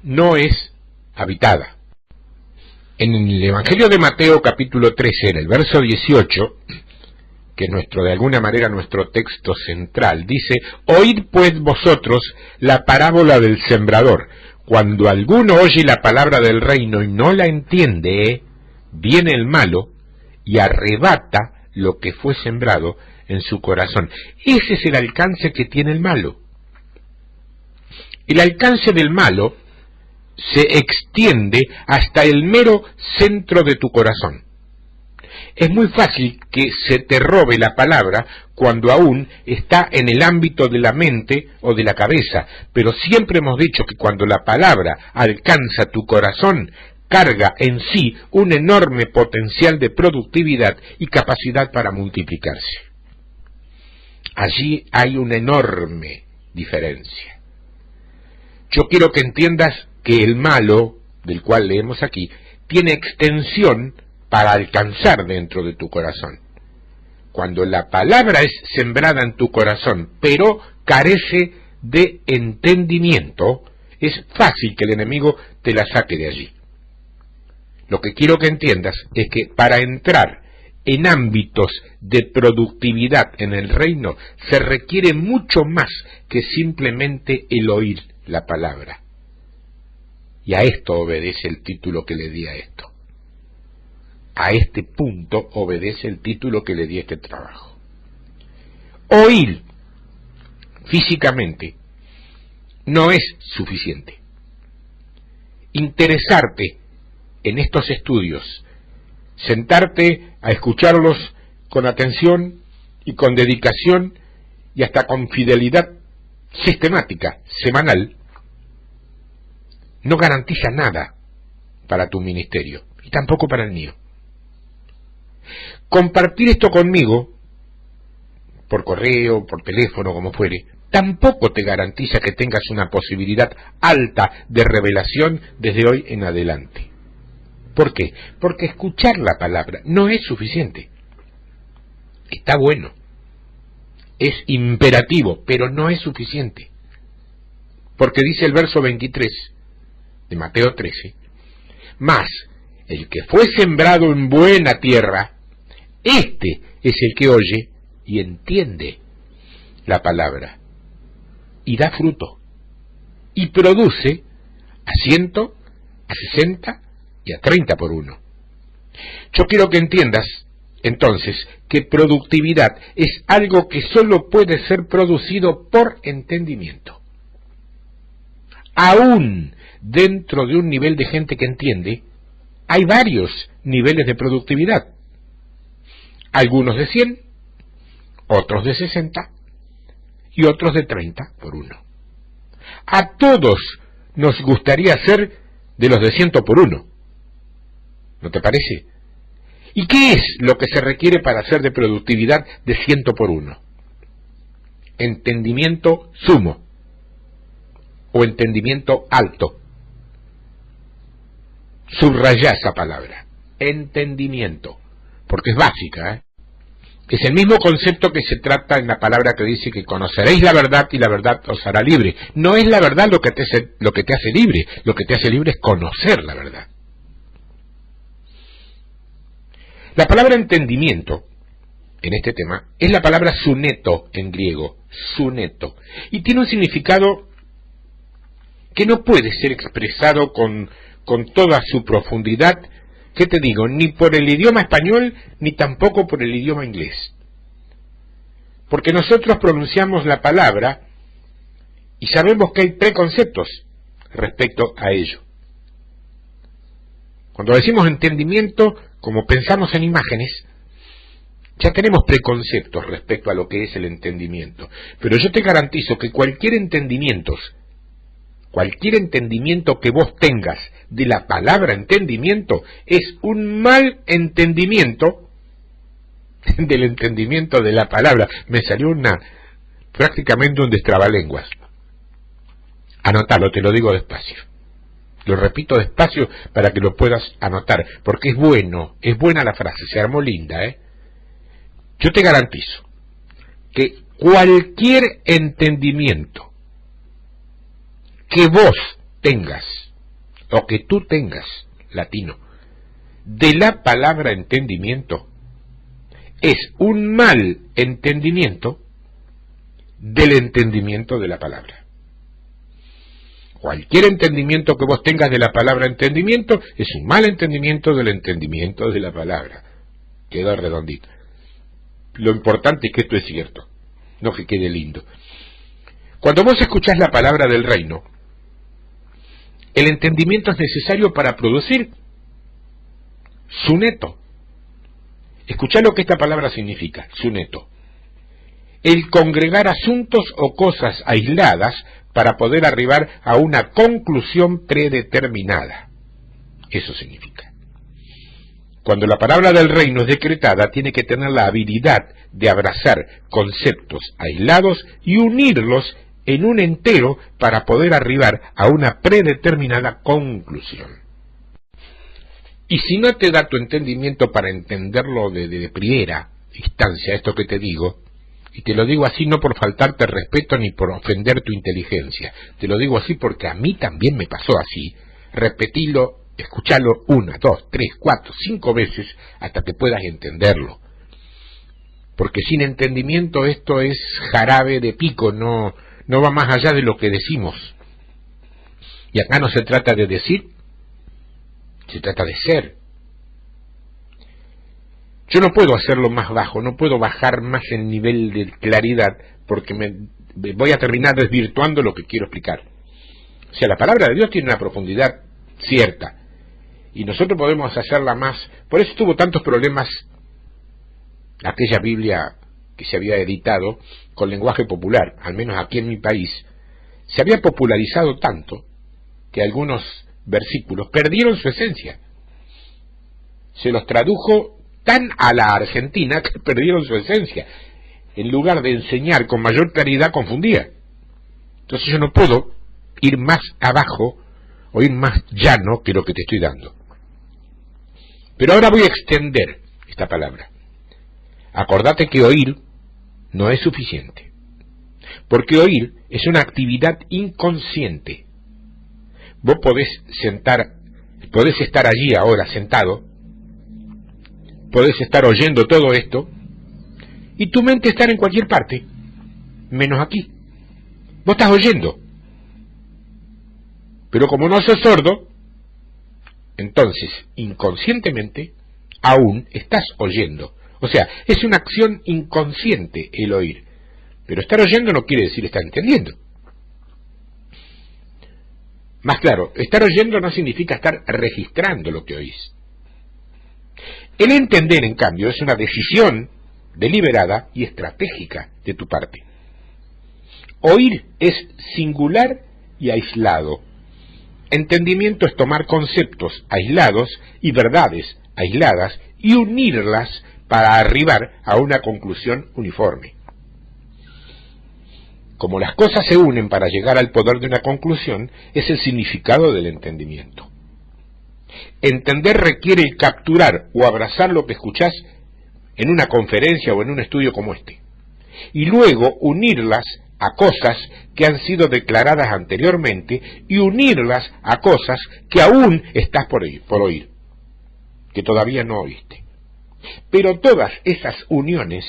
no es habitada. En el Evangelio de Mateo capítulo 13, en el verso 18, que es de alguna manera nuestro texto central, dice: oíd pues vosotros la parábola del sembrador. Cuando alguno oye la palabra del reino y no la entiende, viene el malo y arrebata lo que fue sembrado en su corazón. Ese es el alcance que tiene el malo. El alcance del malo se extiende hasta el mero centro de tu corazón. Es muy fácil que se te robe la palabra cuando aún está en el ámbito de la mente o de la cabeza, pero siempre hemos dicho que cuando la palabra alcanza tu corazón, carga en sí un enorme potencial de productividad y capacidad para multiplicarse. Allí hay una enorme diferencia. Yo quiero que entiendas que el malo, del cual leemos aquí, tiene extensión para alcanzar dentro de tu corazón. Cuando la palabra es sembrada en tu corazón, pero carece de entendimiento, es fácil que el enemigo te la saque de allí. Lo que quiero que entiendas es que para entrar en ámbitos de productividad en el reino se requiere mucho más que simplemente el oír la palabra. Y a esto obedece el título que le di a esto. A este punto obedece el título que le di a este trabajo. Oír físicamente no es suficiente. Interesarte en estos estudios, sentarte a escucharlos con atención y con dedicación y hasta con fidelidad sistemática, semanal, no garantiza nada para tu ministerio y tampoco para el mío. Compartir esto conmigo, por correo, por teléfono, como fuere, tampoco te garantiza que tengas una posibilidad alta de revelación desde hoy en adelante. ¿Por qué? Porque escuchar la palabra no es suficiente. Está bueno, es imperativo, pero no es suficiente. Porque dice el verso 23 de Mateo 13, mas el que fue sembrado en buena tierra, este es el que oye y entiende la palabra, y da fruto, y produce a 100, a 60 y a 30 por uno. Yo quiero que entiendas, entonces, que productividad es algo que solo puede ser producido por entendimiento. Aún dentro de un nivel de gente que entiende, hay varios niveles de productividad. Algunos de 100, otros de 60 y otros de 30 por uno. A todos nos gustaría ser de los de 100 por uno. ¿No te parece? ¿Y qué es lo que se requiere para ser de productividad de 100 por uno? Entendimiento sumo o entendimiento alto. Subrayá esa palabra, entendimiento, porque es básica, ¿eh? Es el mismo concepto que se trata en la palabra que dice que conoceréis la verdad y la verdad os hará libre. No es la verdad lo que te hace libre, lo que te hace libre es conocer la verdad. La palabra entendimiento, en este tema, es la palabra suneto en griego, suneto, y tiene un significado que no puede ser expresado con toda su profundidad, ¿qué te digo? Ni por el idioma español, ni tampoco por el idioma inglés. Porque nosotros pronunciamos la palabra y sabemos que hay preconceptos respecto a ello. Cuando decimos entendimiento, como pensamos en imágenes, ya tenemos preconceptos respecto a lo que es el entendimiento. Pero yo te garantizo que cualquier entendimiento que vos tengas de la palabra entendimiento es un mal entendimiento del entendimiento de la palabra. Me salió prácticamente un destrabalenguas. Anotalo, te lo digo despacio. Lo repito despacio para que lo puedas anotar, porque es buena la frase, se armó linda, ¿eh? Yo te garantizo que cualquier entendimiento que vos tengas, o que tú tengas, latino, de la palabra entendimiento, es un mal entendimiento del entendimiento de la palabra. Cualquier entendimiento que vos tengas de la palabra entendimiento es un mal entendimiento del entendimiento de la palabra. Queda redondito. Lo importante es que esto es cierto, no que quede lindo. Cuando vos escuchás la palabra del reino, el entendimiento es necesario para producir suneto. Escuchá lo que esta palabra significa, suneto. El congregar asuntos o cosas aisladas para poder arribar a una conclusión predeterminada. Eso significa. Cuando la palabra del reino es decretada, tiene que tener la habilidad de abrazar conceptos aislados y unirlos en un entero para poder arribar a una predeterminada conclusión. Y si no te da tu entendimiento para entenderlo de primera instancia, esto que te digo, y te lo digo así no por faltarte respeto ni por ofender tu inteligencia, te lo digo así porque a mí también me pasó así, repetilo, escuchalo 1, 2, 3, 4, 5 veces hasta que puedas entenderlo. Porque sin entendimiento esto es jarabe de pico, no va más allá de lo que decimos. Y acá no se trata de decir, se trata de ser. Yo no puedo hacerlo más bajo, no puedo bajar más el nivel de claridad porque me voy a terminar desvirtuando lo que quiero explicar. O sea, la palabra de Dios tiene una profundidad cierta y nosotros podemos hacerla más. Por eso tuvo tantos problemas aquella Biblia que se había editado con lenguaje popular, al menos aquí en mi país. Se había popularizado tanto que algunos versículos perdieron su esencia. Se los tradujo tan a la argentina que perdieron su esencia. En lugar de enseñar con mayor claridad, confundía. Entonces yo no puedo ir más abajo o ir más llano que lo que te estoy dando. Pero ahora voy a extender esta palabra. Acordate que oír no es suficiente, porque oír es una actividad inconsciente. Vos podés estar allí ahora sentado, podés estar oyendo todo esto, y tu mente estar en cualquier parte, menos aquí. Vos estás oyendo, pero como no sos sordo, entonces inconscientemente aún estás oyendo. O sea, es una acción inconsciente el oír, pero estar oyendo no quiere decir estar entendiendo. Más claro, estar oyendo no significa estar registrando lo que oís. El entender, en cambio, es una decisión deliberada y estratégica de tu parte. Oír es singular y aislado. Entendimiento es tomar conceptos aislados y verdades aisladas y unirlas para arribar a una conclusión uniforme. Como las cosas se unen para llegar al poder de una conclusión, es el significado del entendimiento. Entender requiere capturar o abrazar lo que escuchás en una conferencia o en un estudio como este, y luego unirlas a cosas que han sido declaradas anteriormente y unirlas a cosas que aún estás por oír, que todavía no oíste. Pero todas esas uniones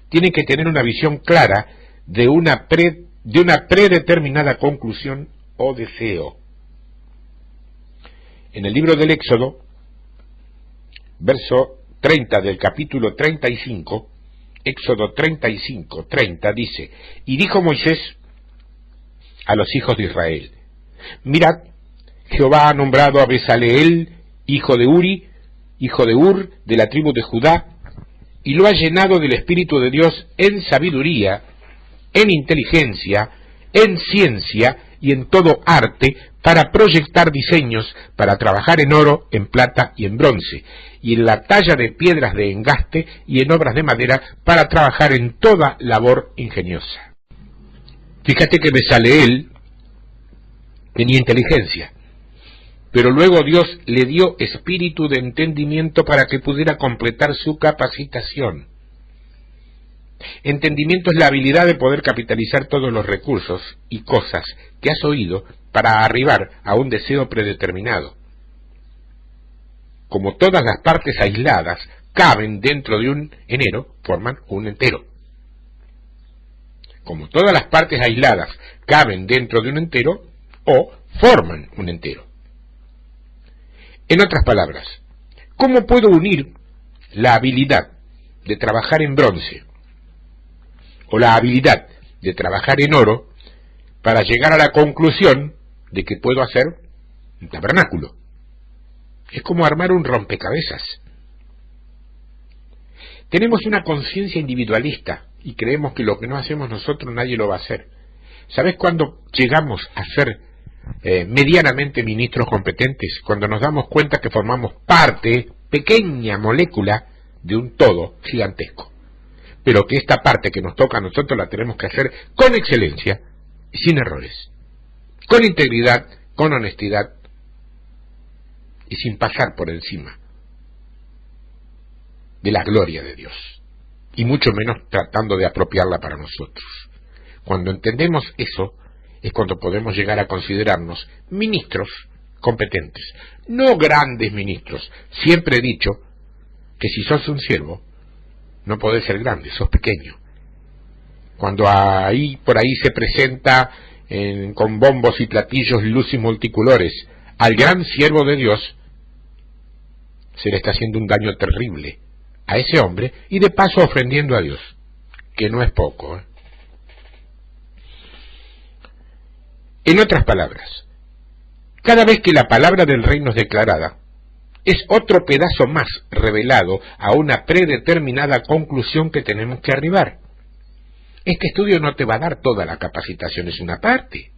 tienen que tener una visión clara de una predeterminada conclusión o deseo. En el libro del Éxodo, verso 30 del capítulo 35, Éxodo 35, 30, dice: y dijo Moisés a los hijos de Israel: mirad, Jehová ha nombrado a Bezaleel, hijo de Uri, hijo de Ur, de la tribu de Judá, y lo ha llenado del Espíritu de Dios en sabiduría, en inteligencia, en ciencia y en todo arte, para proyectar diseños, para trabajar en oro, en plata y en bronce, y en la talla de piedras de engaste y en obras de madera, para trabajar en toda labor ingeniosa. Fíjate que Bezaleel tenía inteligencia, pero luego Dios le dio espíritu de entendimiento para que pudiera completar su capacitación. Entendimiento es la habilidad de poder capitalizar todos los recursos y cosas que has oído para arribar a un deseo predeterminado. Como todas las partes aisladas caben dentro de un enero, forman un entero. Como todas las partes aisladas caben dentro de un entero, o forman un entero. En otras palabras, ¿cómo puedo unir la habilidad de trabajar en bronce o la habilidad de trabajar en oro para llegar a la conclusión de que puedo hacer un tabernáculo? Es como armar un rompecabezas. Tenemos una conciencia individualista y creemos que lo que no hacemos nosotros nadie lo va a hacer. ¿Sabes cuándo llegamos a ser medianamente ministros competentes cuando nos damos cuenta que formamos parte, pequeña molécula, de un todo gigantesco, pero que esta parte que nos toca a nosotros la tenemos que hacer con excelencia y sin errores, con integridad, con honestidad y sin pasar por encima de la gloria de Dios, y mucho menos tratando de apropiarla para nosotros. Cuando entendemos eso, es cuando podemos llegar a considerarnos ministros competentes, no grandes ministros. Siempre he dicho que si sos un siervo, no podés ser grande, sos pequeño. Cuando por ahí se presenta con bombos y platillos, luces y multicolores al gran siervo de Dios, se le está haciendo un daño terrible a ese hombre y de paso ofendiendo a Dios, que no es poco. En otras palabras, cada vez que la palabra del reino es declarada, es otro pedazo más revelado a una predeterminada conclusión que tenemos que arribar. Este estudio no te va a dar toda la capacitación, es una parte.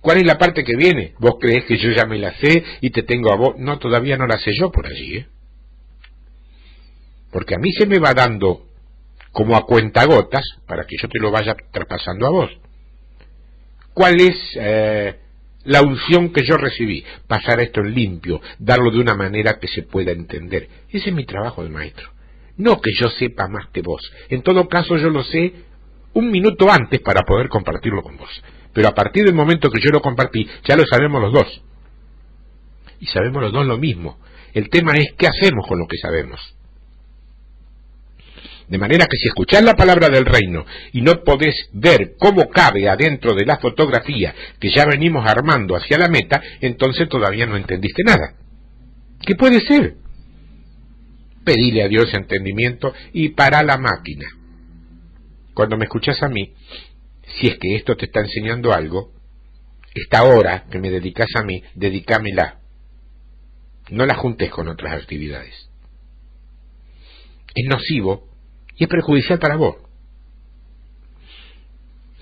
¿Cuál es la parte que viene? ¿Vos creés que yo ya me la sé y te tengo a vos? No, todavía no la sé yo por allí, porque a mí se me va dando como a cuentagotas para que yo te lo vaya traspasando a vos. ¿Cuál es la unción que yo recibí? Pasar esto en limpio, darlo de una manera que se pueda entender. Ese es mi trabajo de maestro. No que yo sepa más que vos. En todo caso yo lo sé un minuto antes para poder compartirlo con vos. Pero a partir del momento que yo lo compartí, ya lo sabemos los dos. Y sabemos los dos lo mismo. El tema es qué hacemos con lo que sabemos. De manera que si escuchás la palabra del reino y no podés ver cómo cabe adentro de la fotografía que ya venimos armando hacia la meta, entonces todavía no entendiste nada. ¿Qué puede ser? Pedile a Dios entendimiento y para la máquina. Cuando me escuchás a mí, si es que esto te está enseñando algo, esta hora que me dedicas a mí, dedícamela. No la juntes con otras actividades. Es nocivo y es perjudicial para vos.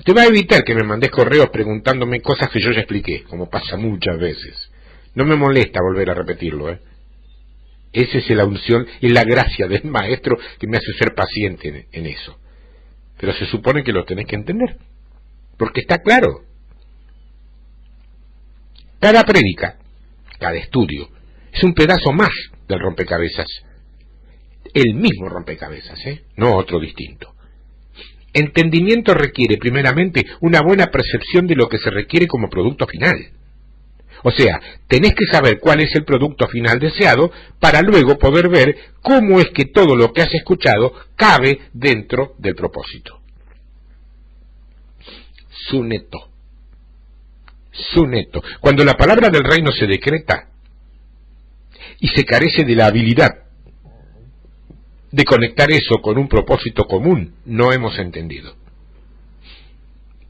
Te va a evitar que me mandes correos preguntándome cosas que yo ya expliqué, como pasa muchas veces. No me molesta volver a repetirlo, Esa es la unción y la gracia del maestro que me hace ser paciente en eso. Pero se supone que lo tenés que entender, porque está claro. Cada prédica, cada estudio, es un pedazo más del rompecabezas. El mismo rompecabezas, no otro distinto. Entendimiento requiere primeramente una buena percepción de lo que se requiere como producto final. O sea, tenés que saber cuál es el producto final deseado para luego poder ver cómo es que todo lo que has escuchado cabe dentro del propósito. Suneto. Cuando la palabra del reino se decreta y se carece de la habilidad de conectar eso con un propósito común, no hemos entendido.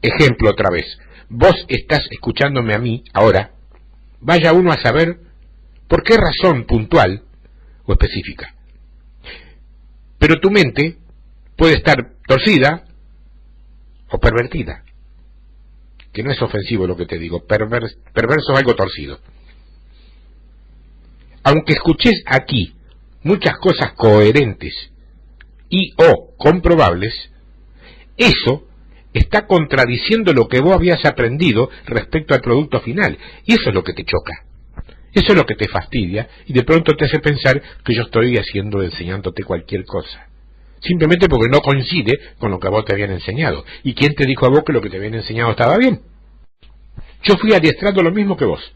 Ejemplo otra vez. Vos estás escuchándome a mí ahora. Vaya uno a saber por qué razón puntual o específica. Pero tu mente puede estar torcida o pervertida. Que no es ofensivo lo que te digo. Perverso es algo torcido. Aunque escuches aquí muchas cosas coherentes y o comprobables, eso está contradiciendo lo que vos habías aprendido respecto al producto final, y eso es lo que te choca, eso es lo que te fastidia, y de pronto te hace pensar que yo estoy enseñándote cualquier cosa, simplemente porque no coincide con lo que a vos te habían enseñado. ¿Y quién te dijo a vos que lo que te habían enseñado estaba bien? Yo fui adiestrando lo mismo que vos.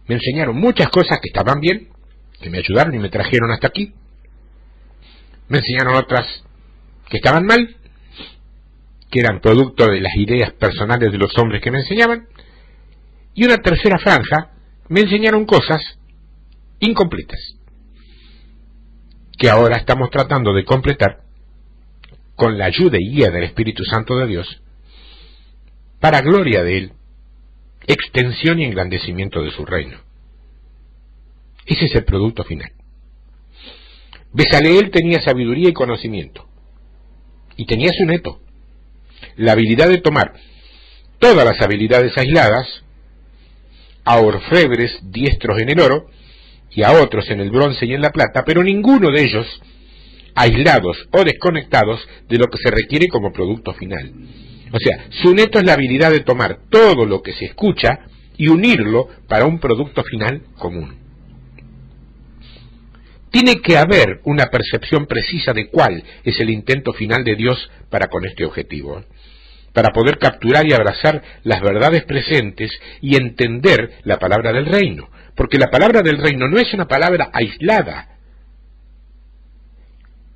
Me enseñaron muchas cosas que estaban bien, que me ayudaron y me trajeron hasta aquí. Me enseñaron otras que estaban mal, que eran producto de las ideas personales de los hombres que me enseñaban. Y una tercera franja, me enseñaron cosas incompletas, que ahora estamos tratando de completar con la ayuda y guía del Espíritu Santo de Dios, para gloria de Él, extensión y engrandecimiento de su reino. Ese es el producto final. Bezaleel tenía sabiduría y conocimiento, y tenía su neto, la habilidad de tomar todas las habilidades aisladas, a orfebres diestros en el oro y a otros en el bronce y en la plata, pero ninguno de ellos aislados o desconectados de lo que se requiere como producto final. O sea, Suneto es la habilidad de tomar todo lo que se escucha y unirlo para un producto final común. Tiene que haber una percepción precisa de cuál es el intento final de Dios para con este objetivo, para poder capturar y abrazar las verdades presentes y entender la palabra del reino, porque la palabra del reino no es una palabra aislada.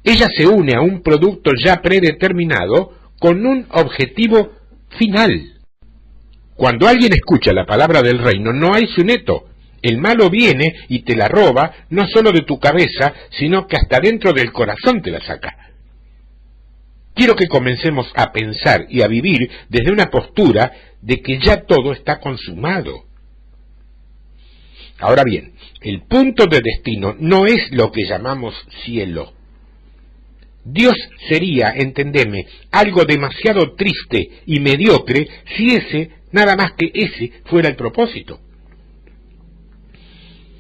Ella se une a un producto ya predeterminado con un objetivo final. Cuando alguien escucha la palabra del reino, no hay Suneto. El malo viene y te la roba, no solo de tu cabeza, sino que hasta dentro del corazón te la saca. Quiero que comencemos a pensar y a vivir desde una postura de que ya todo está consumado. Ahora bien, el punto de destino no es lo que llamamos cielo. Dios sería, entendeme, algo demasiado triste y mediocre si nada más que ese fuera el propósito.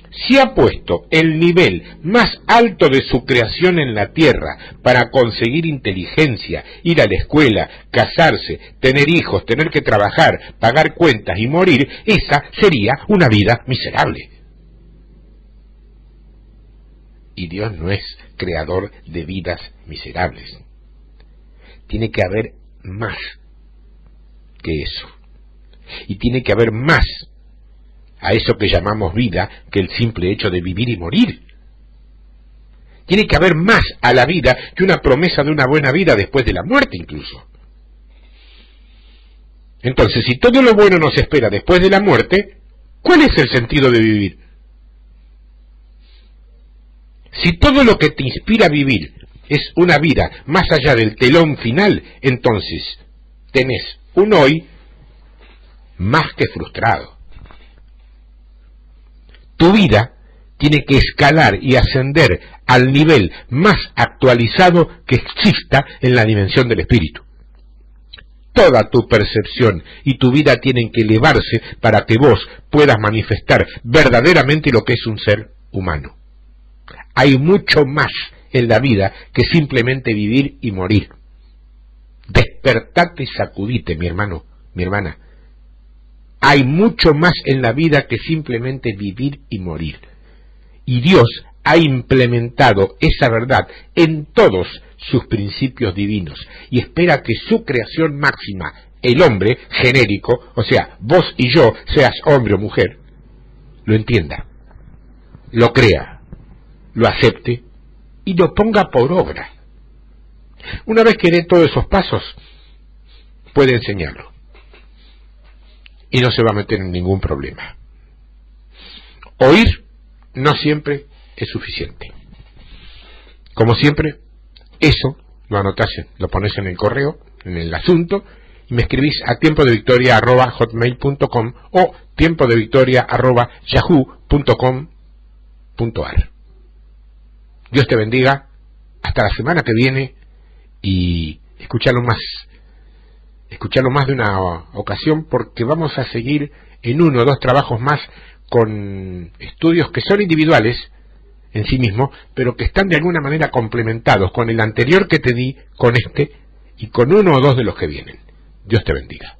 Si ha puesto el nivel más alto de su creación en la tierra para conseguir inteligencia, ir a la escuela, casarse, tener hijos, tener que trabajar, pagar cuentas y morir, esa sería una vida miserable. Y Dios no es creador de vidas miserables. Tiene que haber más que eso. Y tiene que haber más a eso que llamamos vida que el simple hecho de vivir y morir. Tiene que haber más a la vida que una promesa de una buena vida después de la muerte incluso. Entonces, si todo lo bueno nos espera después de la muerte, ¿cuál es el sentido de vivir? Si todo lo que te inspira a vivir es una vida más allá del telón final, entonces tenés un hoy más que frustrado. Tu vida tiene que escalar y ascender al nivel más actualizado que exista en la dimensión del espíritu. Toda tu percepción y tu vida tienen que elevarse para que vos puedas manifestar verdaderamente lo que es un ser humano. Hay mucho más en la vida que simplemente vivir y morir. Despertate y sacudite, mi hermano, mi hermana. Hay mucho más en la vida que simplemente vivir y morir. Y Dios ha implementado esa verdad en todos sus principios divinos y espera que su creación máxima, el hombre genérico, o sea, vos y yo, seas hombre o mujer, lo entienda, lo crea, lo acepte y lo ponga por obra. Una vez que dé todos esos pasos, puede enseñarlo y no se va a meter en ningún problema. Oír no siempre es suficiente. Como siempre, eso lo anotás, lo pones en el correo, en el asunto, y me escribís a tiempodevictoria@hotmail.com o tiempodevictoria@yahoo.com.ar. Dios te bendiga, hasta la semana que viene, y escúchalo más de una ocasión, porque vamos a seguir en 1 o 2 trabajos más con estudios que son individuales en sí mismos, pero que están de alguna manera complementados con el anterior que te di, con este, y con 1 o 2 de los que vienen. Dios te bendiga.